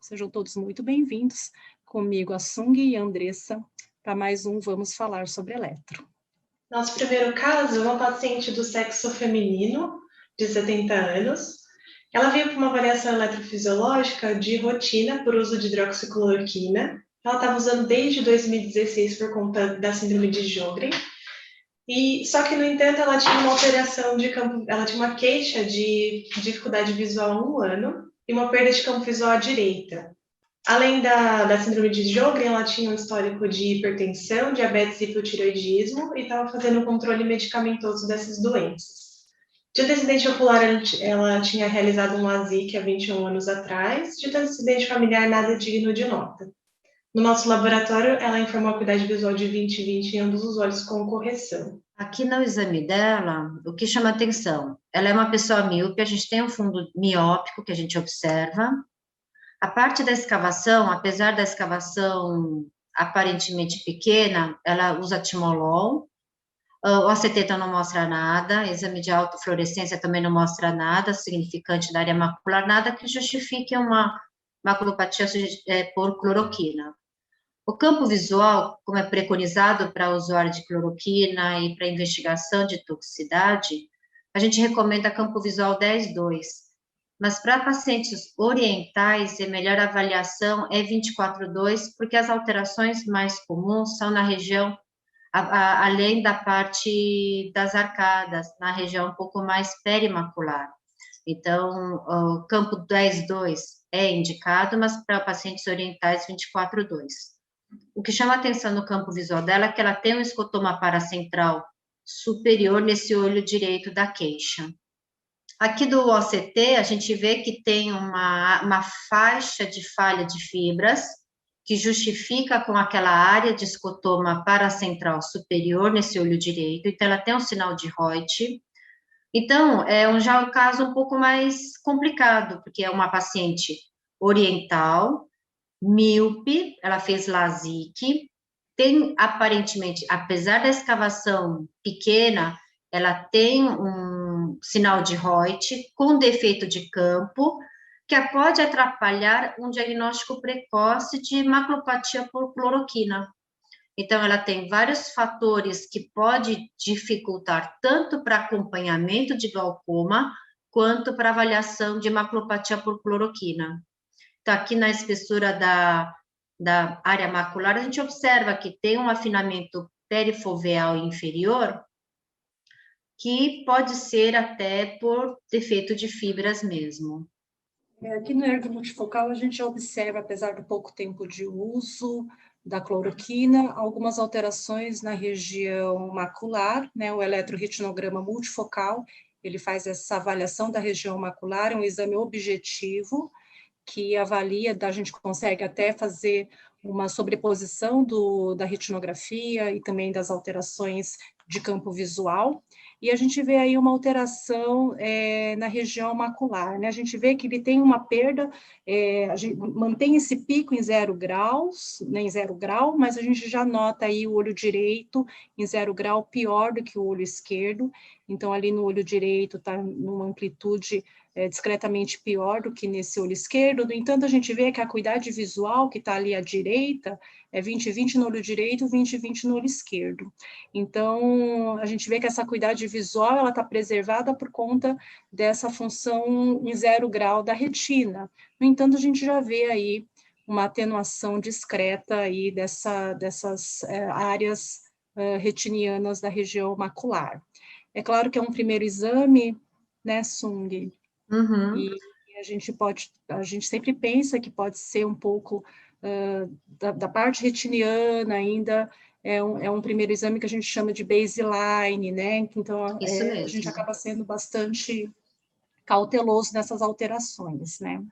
Sejam todos muito bem-vindos. Comigo a Sung e a Andressa, para mais um Vamos Falar sobre Eletro. Nosso primeiro caso é uma paciente do sexo feminino, de 70 anos. Ela veio para uma avaliação eletrofisiológica de rotina por uso de hidroxicloroquina. Ela estava usando desde 2016 por conta da síndrome de Sjögren. Só que, no entanto, ela tinha uma alteração de campo, ela tinha uma queixa de dificuldade visual há 1 ano e uma perda de campo visual à direita. Além da síndrome de Sjögren, ela tinha um histórico de hipertensão, diabetes e hipotireoidismo e estava fazendo um controle medicamentoso dessas doenças. De antecedente ocular, ela tinha realizado um LASIK há 21 anos atrás. De antecedente familiar, nada digno de nota. No nosso laboratório, ela informou acuidade visual de 20/20 em ambos os olhos com correção. Aqui no exame dela, o que chama atenção? Ela é uma pessoa míope, a gente tem um fundo miópico que a gente observa. A parte da escavação, apesar da escavação aparentemente pequena, ela usa timolol. O aceteta não mostra nada, exame de autofluorescência também não mostra nada significante da área macular, nada que justifique uma maculopatia por cloroquina. O campo visual, como é preconizado para usuário de cloroquina e para investigação de toxicidade, a gente recomenda campo visual 10/2. Mas para pacientes orientais, a melhor avaliação é 24/2, porque as alterações mais comuns são na região, além da parte das arcadas, na região um pouco mais perimacular. Então, o campo 10/2 é indicado, mas para pacientes orientais, 24/2. O que chama atenção no campo visual dela é que ela tem um escotoma paracentral superior nesse olho direito da queixa. Aqui do OCT, a gente vê que tem uma faixa de falha de fibras, que justifica com aquela área de escotoma paracentral superior nesse olho direito, então ela tem um sinal de Reuter. Então, já um caso um pouco mais complicado, porque é uma paciente oriental, míope, ela fez LASIK, tem aparentemente, apesar da escavação pequena, ela tem um sinal de Reuter com defeito de campo, que pode atrapalhar um diagnóstico precoce de maculopatia por cloroquina. Então, ela tem vários fatores que podem dificultar tanto para acompanhamento de glaucoma, quanto para avaliação de maculopatia por cloroquina. Então, aqui na espessura da área macular, a gente observa que tem um afinamento perifoveal inferior, que pode ser até por defeito de fibras mesmo. Aqui no ergo multifocal, a gente observa, apesar do pouco tempo de uso da cloroquina, algumas alterações na região macular, né? O eletroretinograma multifocal, ele faz essa avaliação da região macular, é um exame objetivo, que avalia, a gente consegue até fazer uma sobreposição da retinografia e também das alterações de campo visual, e a gente vê aí uma alteração na região macular, né? A gente vê que ele tem uma perda, a gente mantém esse pico em 0 graus, né, em 0 grau, mas a gente já nota aí o olho direito em 0 grau pior do que o olho esquerdo, então ali no olho direito está numa amplitude discretamente pior do que nesse olho esquerdo. No entanto, a gente vê que a acuidade visual que está ali à direita é 20/20 no olho direito, 20/20 no olho esquerdo. Então, a gente vê que essa acuidade visual ela está preservada por conta dessa função em 0 grau da retina. No entanto, a gente já vê aí uma atenuação discreta aí dessas áreas retinianas da região macular. É claro que é um primeiro exame, né, Sung? Uhum. E a gente sempre pensa que pode ser um pouco da parte retiniana ainda, é um primeiro exame que a gente chama de baseline, né? Então, a gente acaba sendo bastante cauteloso nessas alterações, né?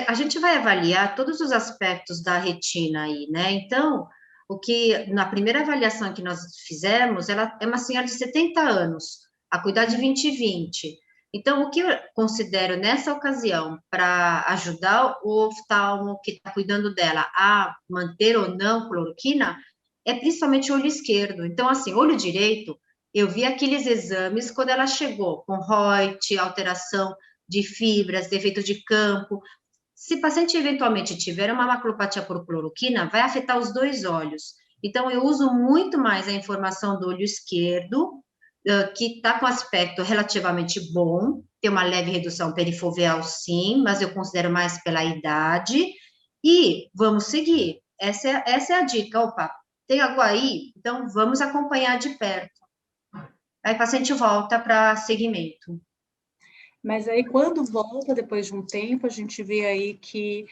A gente vai avaliar todos os aspectos da retina aí, né? Então, na primeira avaliação que nós fizemos, ela é uma senhora de 70 anos, a cuidar de 20/20. Então, o que eu considero nessa ocasião para ajudar o oftalmo que está cuidando dela a manter ou não cloroquina é principalmente o olho esquerdo. Então, assim, olho direito, eu vi aqueles exames quando ela chegou com Reuter, alteração de fibras, defeito de campo. Se o paciente eventualmente tiver uma maculopatia por cloroquina, vai afetar os dois olhos. Então, eu uso muito mais a informação do olho esquerdo, que está com aspecto relativamente bom, tem uma leve redução perifoveal, sim, mas eu considero mais pela idade, e vamos seguir. Essa é a dica. Opa, tem algo aí? Então, vamos acompanhar de perto. Aí o paciente volta para seguimento. Mas aí, quando volta, depois de um tempo, a gente vê aí que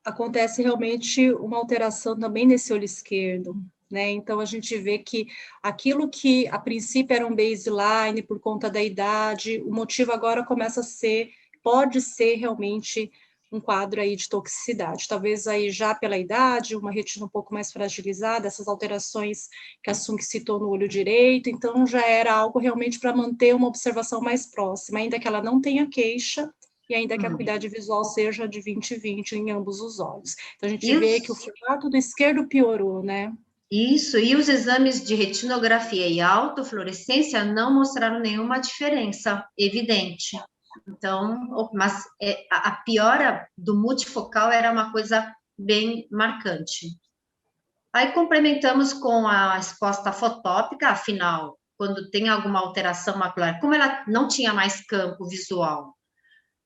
acontece realmente uma alteração também nesse olho esquerdo, né? Então, a gente vê que aquilo que, a princípio, era um baseline por conta da idade, o motivo agora começa a ser, pode ser realmente um quadro aí de toxicidade, talvez aí já pela idade, uma retina um pouco mais fragilizada, essas alterações que a Sung citou no olho direito, então já era algo realmente para manter uma observação mais próxima, ainda que ela não tenha queixa, e ainda que a acuidade visual seja de 20/20 em ambos os olhos. Então, a gente vê que o formato do esquerdo piorou, né? Isso, e os exames de retinografia e autofluorescência não mostraram nenhuma diferença evidente. Então, mas a piora do multifocal era uma coisa bem marcante. Aí complementamos com a resposta fotópica, afinal, quando tem alguma alteração macular, como ela não tinha mais campo visual,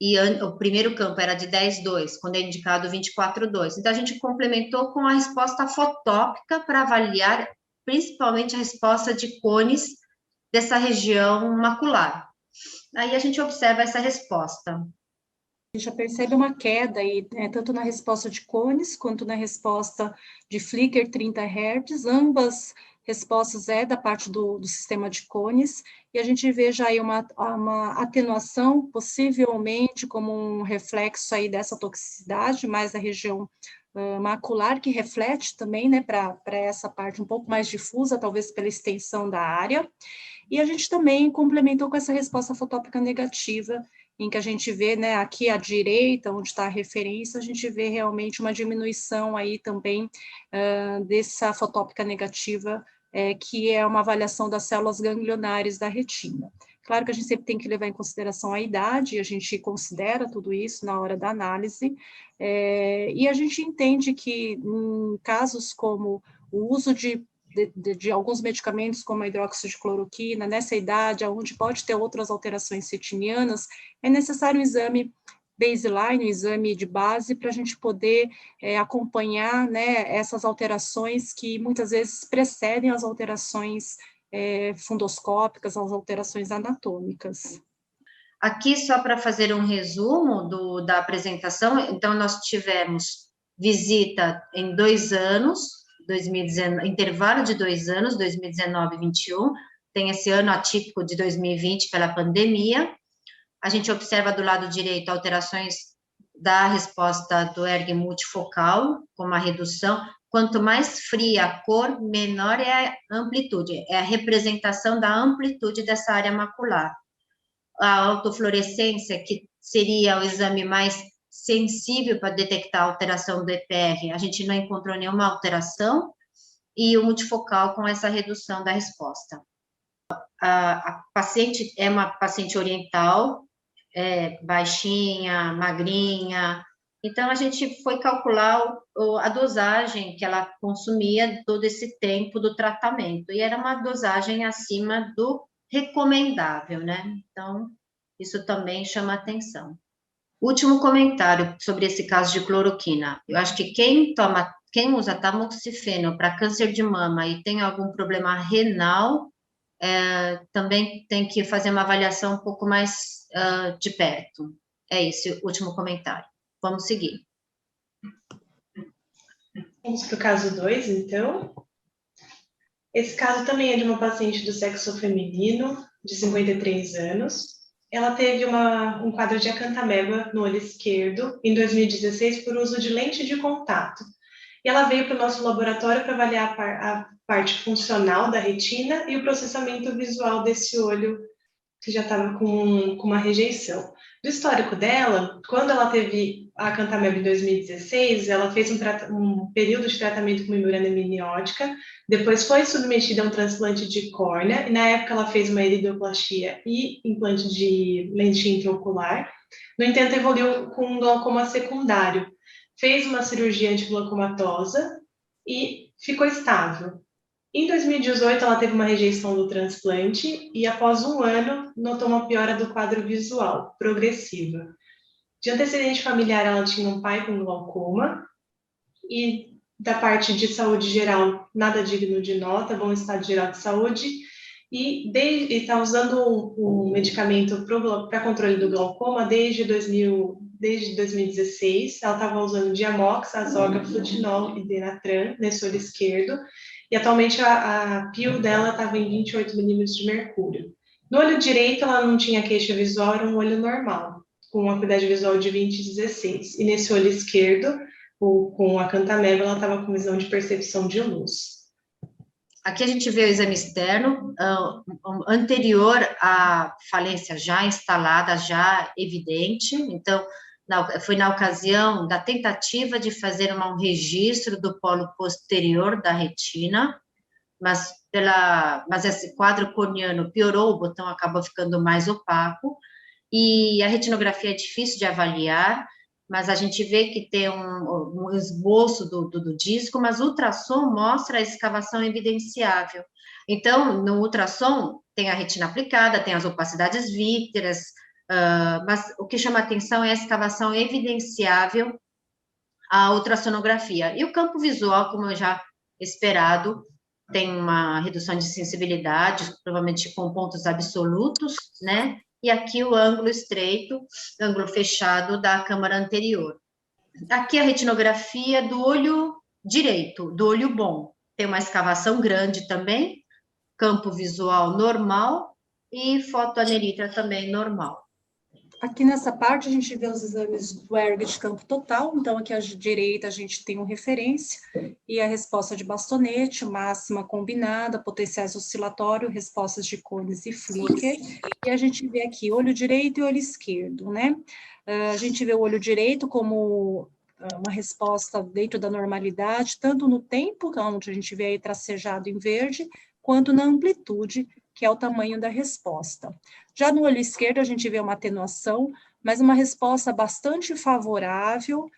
e o primeiro campo era de 10/2, quando é indicado 24/2. Então, a gente complementou com a resposta fotópica para avaliar principalmente a resposta de cones dessa região macular. Aí a gente observa essa resposta. A gente já percebe uma queda aí, né, tanto na resposta de cones, quanto na resposta de flicker 30 Hz, ambas respostas da parte do sistema de cones, e a gente vê já aí uma atenuação, possivelmente como um reflexo aí dessa toxicidade, mais da região macular, que reflete também, né, para essa parte um pouco mais difusa, talvez pela extensão da área, e a gente também complementou com essa resposta fotópica negativa, em que a gente vê, né, aqui à direita, onde está a referência, a gente vê realmente uma diminuição aí também dessa fotópica negativa, que é uma avaliação das células ganglionares da retina. Claro que a gente sempre tem que levar em consideração a idade, a gente considera tudo isso na hora da análise, e a gente entende que em casos como o uso de alguns medicamentos, como a hidroxicloroquina, nessa idade, onde pode ter outras alterações retinianas, é necessário um exame baseline, um exame de base, para a gente poder acompanhar, né, essas alterações que muitas vezes precedem as alterações fundoscópicas, as alterações anatômicas. Aqui, só para fazer um resumo da apresentação, então, nós tivemos visita em 2 anos, 2019, intervalo de 2 anos, 2019 e 2021, tem esse ano atípico de 2020 pela pandemia. A gente observa do lado direito alterações da resposta do ERG multifocal, como a redução. Quanto mais fria a cor, menor é a amplitude, é a representação da amplitude dessa área macular. A autofluorescência, que seria o exame mais sensível para detectar a alteração do EPR, a gente não encontrou nenhuma alteração, e o multifocal com essa redução da resposta. A paciente é uma paciente oriental, baixinha, magrinha, então a gente foi calcular a dosagem que ela consumia todo esse tempo do tratamento, e era uma dosagem acima do recomendável, né? Então, isso também chama atenção. Último comentário sobre esse caso de cloroquina. Eu acho que quem usa tamoxifeno para câncer de mama e tem algum problema renal, também tem que fazer uma avaliação um pouco mais de perto. É esse o último comentário. Vamos seguir. Vamos para o caso 2, então. Esse caso também é de uma paciente do sexo feminino, de 53 anos. Ela teve um quadro de acantameba no olho esquerdo em 2016 por uso de lente de contato. E ela veio para o nosso laboratório para avaliar a parte funcional da retina e o processamento visual desse olho que já estava com uma rejeição. Do histórico dela, quando ela teve a acantameba em 2016, ela fez um período de tratamento com membrana amniótica, depois foi submetida a um transplante de córnea, e na época ela fez uma iridoplastia e implante de lente intraocular, No entanto, evoluiu com um glaucoma secundário. Fez uma cirurgia antiglaucomatosa e ficou estável. Em 2018, ela teve uma rejeição do transplante e, após um ano, notou uma piora do quadro visual, progressiva. De antecedente familiar, ela tinha um pai com glaucoma e, da parte de saúde geral, nada digno de nota, bom estado geral de saúde, e está usando um medicamento para controle do glaucoma desde 2016. Ela estava usando Diamox, Azoga, Flutinol e Denatran nesse olho esquerdo, e atualmente a PIL dela estava em 28 milímetros de mercúrio. No olho direito, ela não tinha queixa visual, era um olho normal, com uma acuidade visual de 20/16. E nesse olho esquerdo, com a Cantameb, ela estava com visão de percepção de luz. Aqui a gente vê o exame externo, anterior à falência já instalada, já evidente. Então, foi na ocasião da tentativa de fazer um registro do polo posterior da retina, mas esse quadro corneano piorou, o botão acabou ficando mais opaco, e a retinografia é difícil de avaliar, mas a gente vê que tem um esboço do disco, mas o ultrassom mostra a escavação evidenciável. Então, no ultrassom, tem a retina aplicada, tem as opacidades vítreas, mas o que chama atenção é a escavação evidenciável, a ultrassonografia. E o campo visual, como eu já esperado, tem uma redução de sensibilidade, provavelmente com pontos absolutos, né? E aqui o ângulo estreito, ângulo fechado da câmara anterior. Aqui a retinografia do olho direito, do olho bom. Tem uma escavação grande também, campo visual normal e fotoanelitra também normal. Aqui nessa parte a gente vê os exames do ERG de campo total, então aqui à direita a gente tem uma referência e a resposta de bastonete, máxima combinada, potenciais oscilatório, respostas de cones e flicker, e a gente vê aqui olho direito e olho esquerdo, né? A gente vê o olho direito como uma resposta dentro da normalidade, tanto no tempo, onde a gente vê aí tracejado em verde, quanto na amplitude, que é o tamanho da resposta. Já no olho esquerdo, a gente vê uma atenuação, mas uma resposta bastante favorável,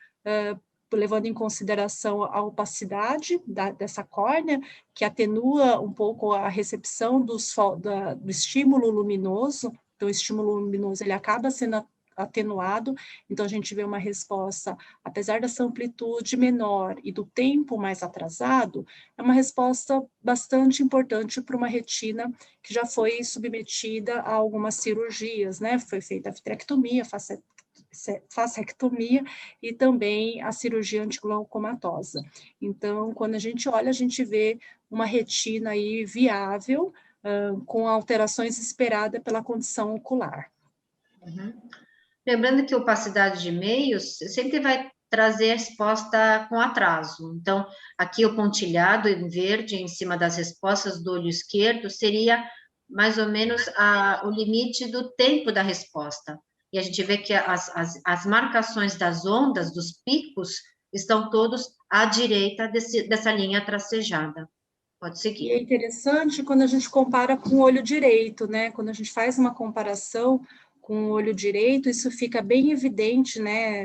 levando em consideração a opacidade dessa córnea, que atenua um pouco a recepção do estímulo luminoso. Então, o estímulo luminoso ele acaba sendo atenuado, então a gente vê uma resposta, apesar dessa amplitude menor e do tempo mais atrasado, é uma resposta bastante importante para uma retina que já foi submetida a algumas cirurgias, né? Foi feita a vitrectomia, fasectomia e também a cirurgia antiglaucomatosa. Então, quando a gente olha, a gente vê uma retina aí viável, com alterações esperadas pela condição ocular. Uhum. Lembrando que opacidade de meios sempre vai trazer a resposta com atraso. Então, aqui o pontilhado em verde em cima das respostas do olho esquerdo seria mais ou menos o limite do tempo da resposta. E a gente vê que as marcações das ondas, dos picos, estão todos à direita dessa linha tracejada. Pode seguir. E é interessante quando a gente compara com o olho direito, né? Quando a gente faz uma comparação com o olho direito, isso fica bem evidente, né?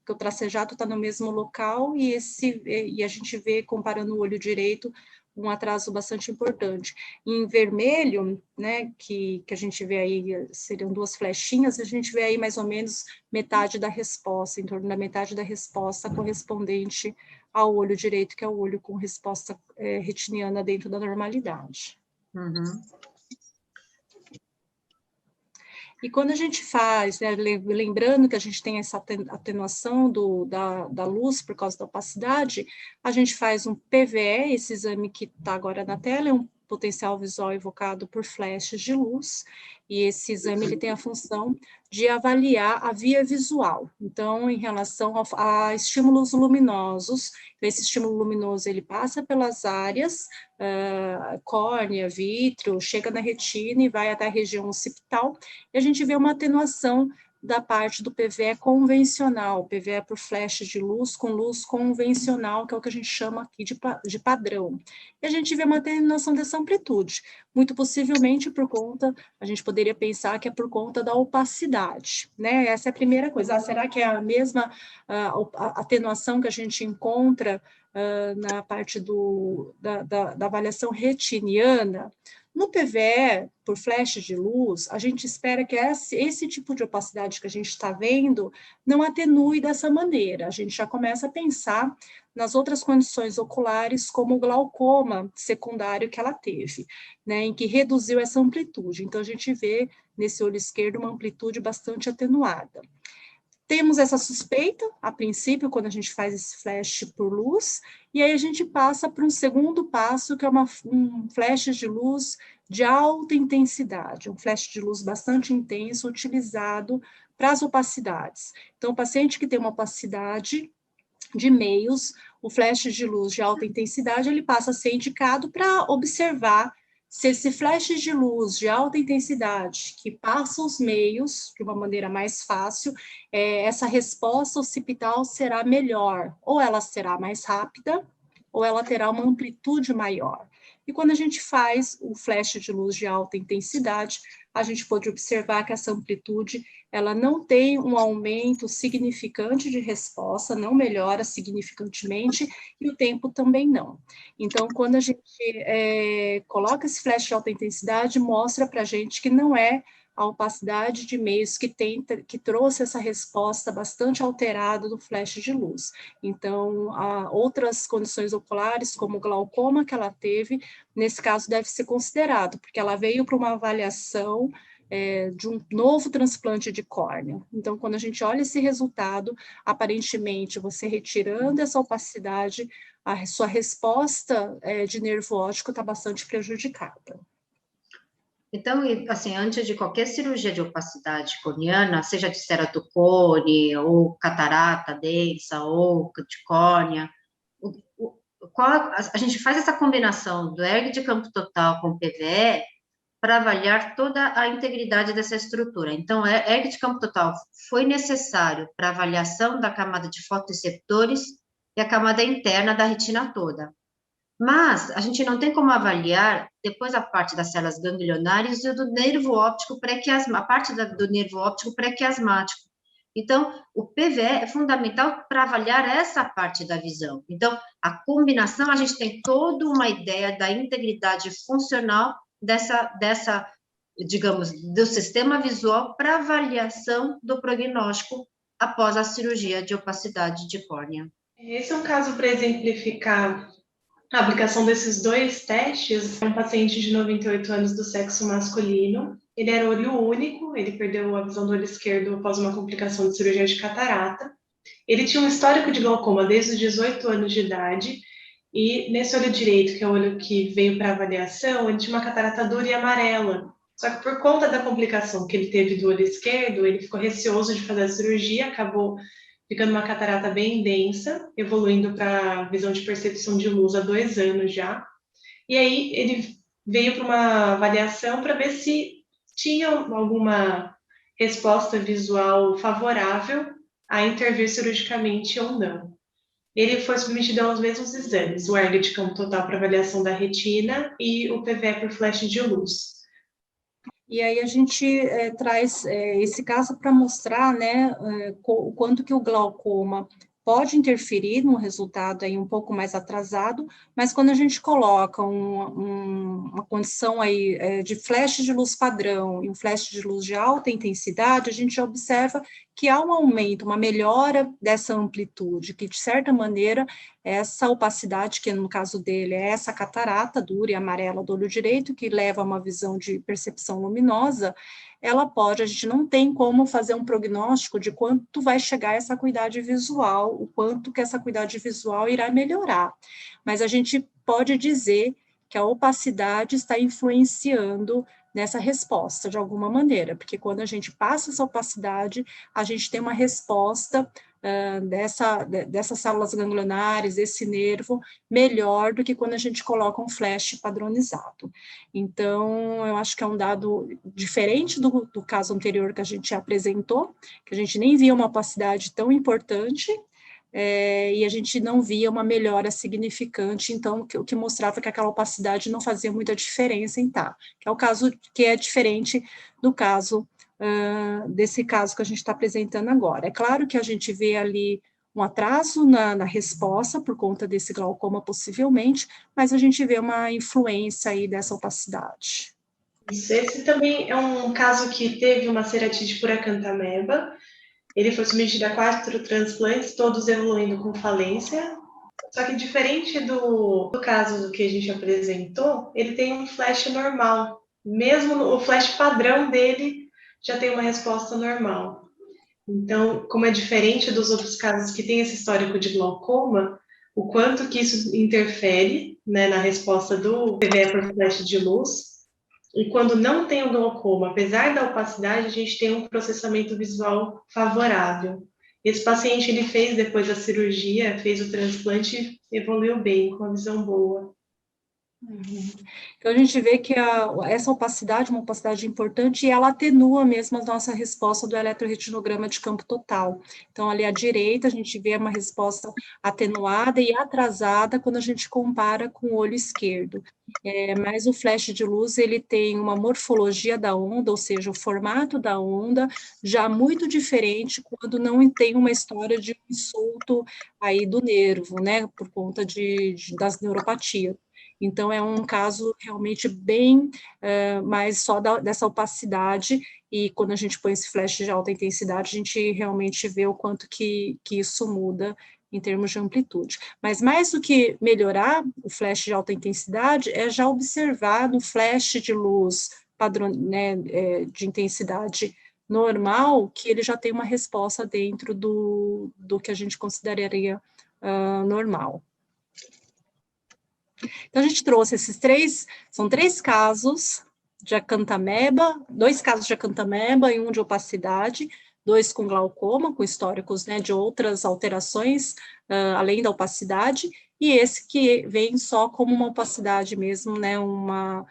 Que o tracejado está no mesmo local e a gente vê, comparando o olho direito, um atraso bastante importante. Em vermelho, né, que a gente vê aí, seriam duas flechinhas, a gente vê aí mais ou menos metade da resposta, em torno da metade da resposta correspondente ao olho direito, que é o olho com resposta retiniana dentro da normalidade. Uhum. E quando a gente faz, né, lembrando que a gente tem essa atenuação da luz por causa da opacidade, a gente faz um PVE, esse exame que está agora na tela, é um potencial visual evocado por flashes de luz, e esse exame ele tem a função de avaliar a via visual. Então, em relação a estímulos luminosos, esse estímulo luminoso ele passa pelas áreas, córnea, vítreo, chega na retina e vai até a região occipital, e a gente vê uma atenuação da parte do PVE convencional, PVE por flash de luz com luz convencional, que é o que a gente chama aqui de padrão. E a gente vê uma atenuação dessa amplitude, muito possivelmente por conta, a gente poderia pensar que é por conta da opacidade, né? Essa é a primeira coisa. Será que é a mesma atenuação que a gente encontra na parte da avaliação retiniana? No PVE, por flash de luz, a gente espera que esse tipo de opacidade que a gente está vendo não atenue dessa maneira. A gente já começa a pensar nas outras condições oculares, como o glaucoma secundário que ela teve, né, em que reduziu essa amplitude. Então, a gente vê nesse olho esquerdo uma amplitude bastante atenuada. Temos essa suspeita, a princípio, quando a gente faz esse flash por luz, e aí a gente passa para um segundo passo, que é um flash de luz de alta intensidade, um flash de luz bastante intenso, utilizado para as opacidades. Então, o paciente que tem uma opacidade de meios, o flash de luz de alta intensidade, ele passa a ser indicado para observar se esse flash de luz de alta intensidade, que passa os meios de uma maneira mais fácil, essa resposta occipital será melhor, ou ela será mais rápida, ou ela terá uma amplitude maior. E quando a gente faz o flash de luz de alta intensidade, a gente pode observar que essa amplitude, ela não tem um aumento significante de resposta, não melhora significantemente, e o tempo também não. Então, quando a gente coloca esse flash de alta intensidade, mostra para a gente que não é a opacidade de meios que trouxe essa resposta bastante alterada do flash de luz. Então, há outras condições oculares, como o glaucoma que ela teve, nesse caso deve ser considerado, porque ela veio para uma avaliação de um novo transplante de córnea. Então, quando a gente olha esse resultado, aparentemente, você retirando essa opacidade, a sua resposta de nervo óptico está bastante prejudicada. Então, assim, antes de qualquer cirurgia de opacidade corneana, seja de ceratocone, ou catarata densa, ou de córnea, a gente faz essa combinação do ERG de campo total com PVE para avaliar toda a integridade dessa estrutura. Então, ERG de campo total foi necessário para avaliação da camada de fotoreceptores e a camada interna da retina toda. Mas a gente não tem como avaliar depois a parte das células ganglionares e do nervo óptico pré-quiasmático, a parte do nervo óptico pré-quiasmático. Então, o PVE é fundamental para avaliar essa parte da visão. Então, a combinação, a gente tem toda uma ideia da integridade funcional dessa, digamos, do sistema visual para avaliação do prognóstico após a cirurgia de opacidade de córnea. Esse é um caso para exemplificar a aplicação desses dois testes. Um paciente de 98 anos do sexo masculino. Ele era olho único, ele perdeu a visão do olho esquerdo após uma complicação de cirurgia de catarata. Ele tinha um histórico de glaucoma desde os 18 anos de idade, e nesse olho direito, que é o olho que veio para avaliação, ele tinha uma catarata dura e amarela. Só que por conta da complicação que ele teve do olho esquerdo, ele ficou receoso de fazer a cirurgia, acabou ficando uma catarata bem densa, evoluindo para visão de percepção de luz há 2 anos já. E aí ele veio para uma avaliação para ver se tinha alguma resposta visual favorável a intervir cirurgicamente ou não. Ele foi submetido aos mesmos exames, o ERG de campo total para avaliação da retina e o PVE por flash de luz. E aí a gente traz esse caso para mostrar, né, o quanto que o glaucoma pode interferir no resultado aí um pouco mais atrasado, mas quando a gente coloca uma condição aí de flash de luz padrão e um flash de luz de alta intensidade, a gente observa que há um aumento, uma melhora dessa amplitude, que de certa maneira essa opacidade, que no caso dele é essa catarata dura e amarela do olho direito, que leva a uma visão de percepção luminosa, ela pode, a gente não tem como fazer um prognóstico de quanto vai chegar essa acuidade visual, o quanto que essa acuidade visual irá melhorar, mas a gente pode dizer que a opacidade está influenciando nessa resposta de alguma maneira, porque quando a gente passa essa opacidade, a gente tem uma resposta dessas células ganglionares, desse nervo, melhor do que quando a gente coloca um flash padronizado. Então, eu acho que é um dado diferente do caso anterior que a gente apresentou, que a gente nem via uma opacidade tão importante, e a gente não via uma melhora significante, então, o que mostrava que aquela opacidade não fazia muita diferença em tá, que é o caso que é diferente do caso, desse caso que a gente está apresentando agora. É claro que a gente vê ali um atraso na resposta por conta desse glaucoma, possivelmente, mas a gente vê uma influência aí dessa opacidade. Isso, esse também é um caso que teve uma ceratite por acanthameba. Ele foi submetido a 4 transplantes, todos evoluindo com falência. Só que diferente do caso que a gente apresentou, ele tem um flash normal. Mesmo o flash padrão dele já tem uma resposta normal. Então, como é diferente dos outros casos que tem esse histórico de glaucoma, o quanto que isso interfere, né, na resposta do PVE por flash de luz. E quando não tem o glaucoma, apesar da opacidade, a gente tem um processamento visual favorável. Esse paciente, ele fez depois da cirurgia, fez o transplante e evoluiu bem, com a visão boa. Então, a gente vê que essa opacidade é uma opacidade importante e ela atenua mesmo a nossa resposta do eletroretinograma de campo total. Então, ali à direita, a gente vê uma resposta atenuada e atrasada quando a gente compara com o olho esquerdo. Mas o flash de luz, ele tem uma morfologia da onda, ou seja, o formato da onda, já muito diferente quando não tem uma história de insulto aí do nervo, né, por conta das neuropatias. Então, é um caso realmente bem mais só dessa opacidade, e quando a gente põe esse flash de alta intensidade, a gente realmente vê o quanto que isso muda em termos de amplitude. Mas mais do que melhorar o flash de alta intensidade, é já observar no flash de luz padrão, né, de intensidade normal, que ele já tem uma resposta dentro do que a gente consideraria normal. Então, a gente trouxe são 3 casos de acanthameba, 2 casos de acanthameba e 1 de opacidade, 2 com glaucoma, com históricos, né, de outras alterações, além da opacidade, e esse que vem só como uma opacidade mesmo, né, uma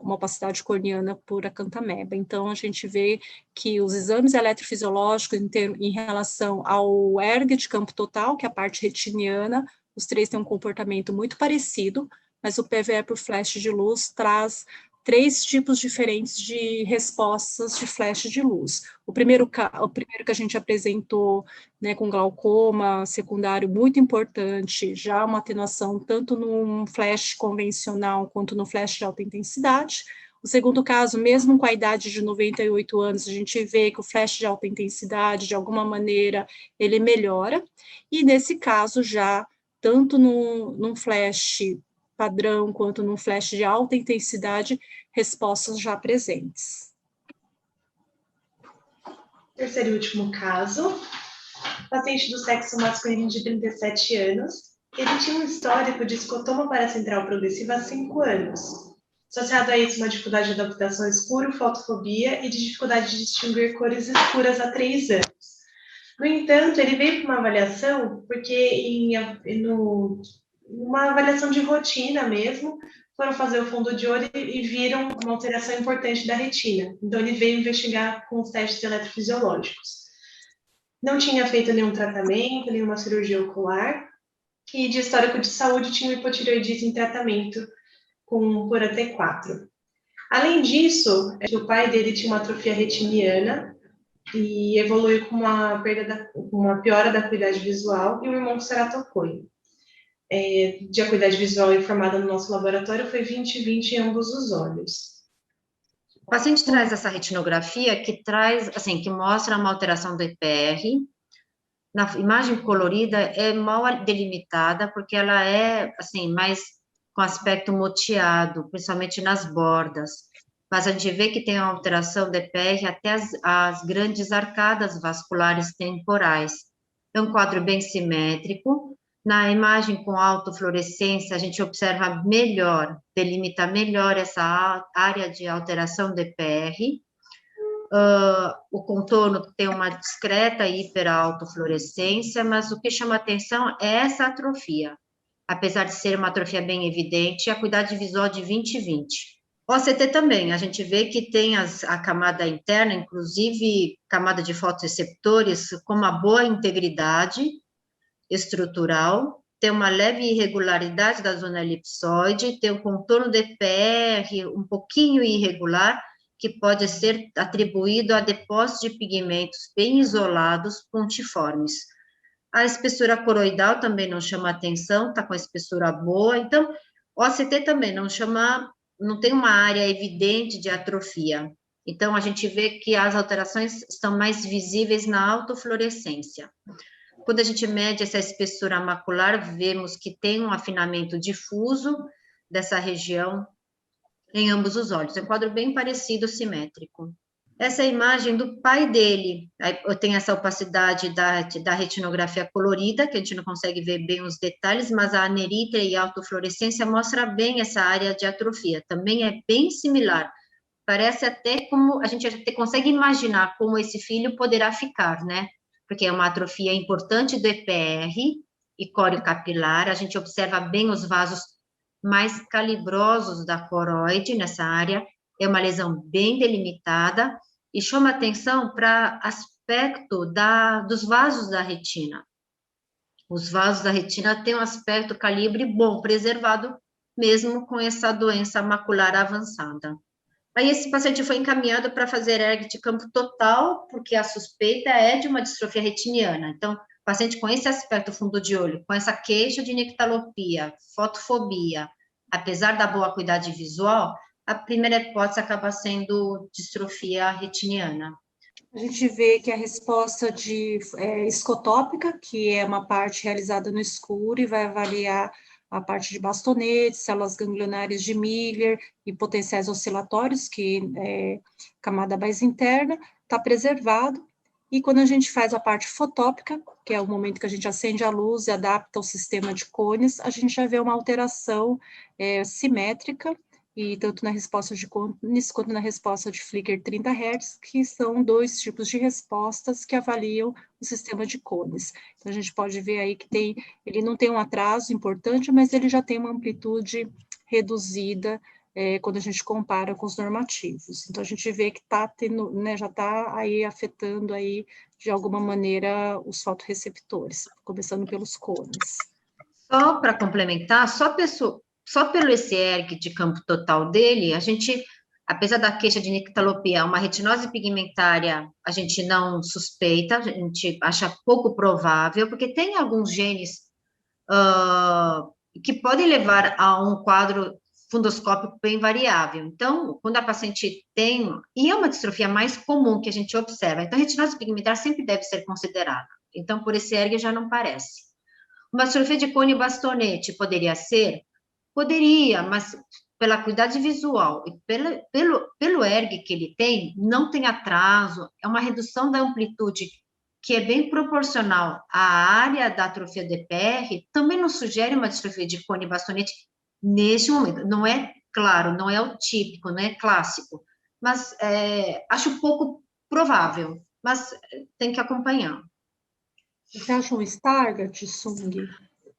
opacidade corneana por acanthameba. Então, a gente vê que os exames eletrofisiológicos em relação ao ERG de campo total, que é a parte retiniana, os 3 têm um comportamento muito parecido, mas o PVE por flash de luz traz 3 tipos diferentes de respostas de flash de luz. O primeiro que a gente apresentou, né, com glaucoma secundário muito importante, já uma atenuação tanto num flash convencional quanto no flash de alta intensidade. O segundo caso, mesmo com a idade de 98 anos, a gente vê que o flash de alta intensidade, de alguma maneira, ele melhora, e nesse caso já tanto num flash padrão quanto num flash de alta intensidade, respostas já presentes. Terceiro e último caso, paciente do sexo masculino de 37 anos, ele tinha um histórico de escotoma paracentral progressiva há 5 anos. Associado a isso, uma dificuldade de adaptação escuro, fotofobia e de dificuldade de distinguir cores escuras há 3 anos. No entanto, ele veio para uma avaliação, porque numa avaliação de rotina mesmo, foram fazer o fundo de olho e viram uma alteração importante da retina. Então, ele veio investigar com os testes eletrofisiológicos. Não tinha feito nenhum tratamento, nenhuma cirurgia ocular, e de histórico de saúde tinha hipotireoidismo em tratamento por AT4. Além disso, o pai dele tinha uma atrofia retiniana, e evoluiu com uma piora da acuidade visual e o irmão com ceratocone. De acuidade visual informada no nosso laboratório foi 20/20 em ambos os olhos. O paciente traz essa retinografia que que mostra uma alteração do EPR. Na imagem colorida é mal delimitada porque ela é assim mais com aspecto moteado, principalmente nas bordas. Mas a gente vê que tem uma alteração de EPR até as grandes arcadas vasculares temporais. É um quadro bem simétrico. Na imagem com autofluorescência, a gente observa melhor, delimita melhor essa área de alteração de EPR. o contorno tem uma discreta hiperautofluorescência, mas o que chama atenção é essa atrofia. Apesar de ser uma atrofia bem evidente, a acuidade visual de 20/20. O OCT também, a gente vê que tem a camada interna, inclusive camada de fotoreceptores, com uma boa integridade estrutural, tem uma leve irregularidade da zona elipsoide, tem um contorno de EPR um pouquinho irregular, que pode ser atribuído a depósitos de pigmentos bem isolados, pontiformes. A espessura coroidal também não chama atenção, está com a espessura boa, então, o OCT também não tem uma área evidente de atrofia. Então, a gente vê que as alterações estão mais visíveis na autofluorescência. Quando a gente mede essa espessura macular, vemos que tem um afinamento difuso dessa região em ambos os olhos. É um quadro bem parecido, simétrico. Essa é a imagem do pai dele. Eu tenho essa opacidade da retinografia colorida, que a gente não consegue ver bem os detalhes, mas a anerita e a autofluorescência mostra bem essa área de atrofia. Também é bem similar. Parece até como a gente até consegue imaginar como esse filho poderá ficar, né? Porque é uma atrofia importante do EPR e córeo capilar. A gente observa bem os vasos mais calibrosos da coroide nessa área. É uma lesão bem delimitada e chama atenção para aspecto dos vasos da retina. Os vasos da retina têm um aspecto calibre bom, preservado mesmo com essa doença macular avançada. Aí esse paciente foi encaminhado para fazer ERG de campo total, porque a suspeita é de uma distrofia retiniana. Então, paciente com esse aspecto fundo de olho, com essa queixa de nictalopia, fotofobia, apesar da boa acuidade visual, a primeira hipótese acaba sendo distrofia retiniana. A gente vê que a resposta escotópica, que é uma parte realizada no escuro e vai avaliar a parte de bastonete, células ganglionares de Miller e potenciais oscilatórios, que é camada mais interna, está preservado. E quando a gente faz a parte fotópica, que é o momento que a gente acende a luz e adapta o sistema de cones, a gente já vê uma alteração simétrica, e tanto na resposta de cones quanto na resposta de Flicker 30 Hz, que são dois tipos de respostas que avaliam o sistema de cones. Então, a gente pode ver aí que ele não tem um atraso importante, mas ele já tem uma amplitude reduzida quando a gente compara com os normativos. Então, a gente vê que está tendo, né, já está aí afetando aí, de alguma maneira, os fotorreceptores, começando pelos cones. Só para complementar, só pelo esse ERG de campo total dele, a gente, apesar da queixa de nictalopia, uma retinose pigmentária, a gente não suspeita, a gente acha pouco provável, porque tem alguns genes que podem levar a um quadro fundoscópico bem variável. Então, quando a paciente tem, e é uma distrofia mais comum que a gente observa, então a retinose pigmentar sempre deve ser considerada. Então, por esse ERG já não parece. Uma distrofia de cone bastonete poderia ser? Poderia, mas pela acuidade visual e pelo ERG que ele tem, não tem atraso, é uma redução da amplitude que é bem proporcional à área da atrofia do EPR, também não sugere uma distrofia de cone bastonete neste momento. Não é, claro, não é o típico, não é clássico, mas acho pouco provável, mas tem que acompanhar. Você acha um Stargardt, Sung?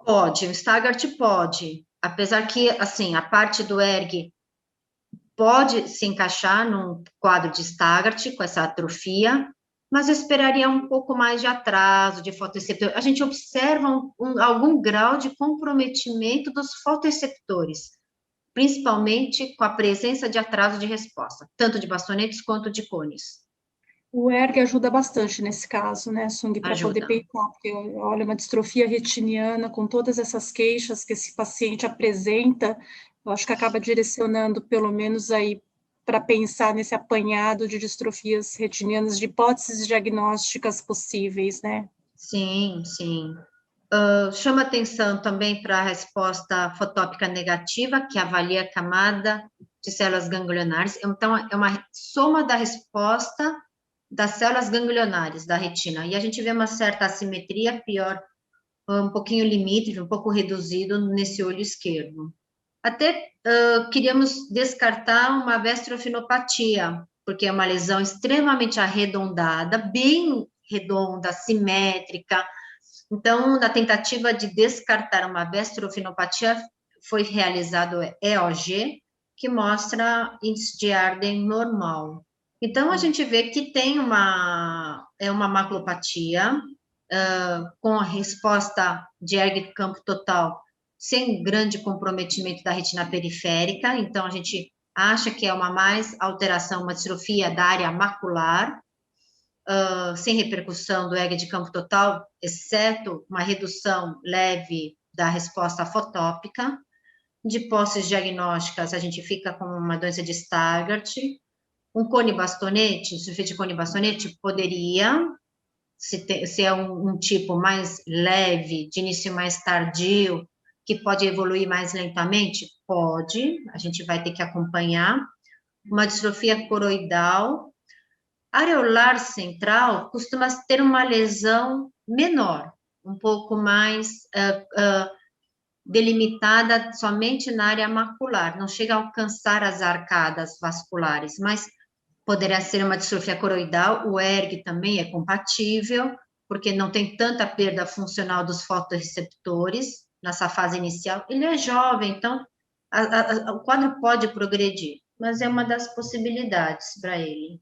Pode, o Stargardt pode, apesar que, assim, a parte do ERG pode se encaixar num quadro de Stargardt com essa atrofia, mas eu esperaria um pouco mais de atraso de fotoreceptor. A gente observa algum grau de comprometimento dos fotoreceptores, principalmente com a presença de atraso de resposta, tanto de bastonetes quanto de cones. O ERG ajuda bastante nesse caso, né, Sung, para poder peitar, porque olha, uma distrofia retiniana com todas essas queixas que esse paciente apresenta, eu acho que acaba direcionando, pelo menos aí, para pensar nesse apanhado de distrofias retinianas, de hipóteses diagnósticas possíveis, né? Sim, sim. Chama atenção também para a resposta fotópica negativa, que avalia a camada de células ganglionares. Então, é uma soma da resposta das células ganglionares da retina. E a gente vê uma certa assimetria, pior, um pouquinho limítrofe, um pouco reduzido nesse olho esquerdo. Até queríamos descartar uma vestrofinopatia, porque é uma lesão extremamente arredondada, bem redonda, simétrica. Então, na tentativa de descartar uma bastropinopatia, foi realizado EOG, que mostra índice de Arden normal. Então, a gente vê que tem uma maculopatia, com a resposta de ERG de campo total, sem grande comprometimento da retina periférica, então a gente acha que é uma alteração, uma distrofia da área macular, sem repercussão do ERG de campo total, exceto uma redução leve da resposta fotópica. De hipóteses diagnósticas, a gente fica com uma doença de Stargardt, um cone bastonete, sulfite de cone bastonete, poderia, se é um tipo mais leve, de início mais tardio, que pode evoluir mais lentamente, pode, a gente vai ter que acompanhar. Uma distrofia coroidal, areolar central, costuma ter uma lesão menor, um pouco mais delimitada somente na área macular, não chega a alcançar as arcadas vasculares, mas poderia ser uma distrofia coroidal, o ERG também é compatível, porque não tem tanta perda funcional dos fotorreceptores nessa fase inicial. Ele é jovem, então o quadro pode progredir, mas é uma das possibilidades para ele.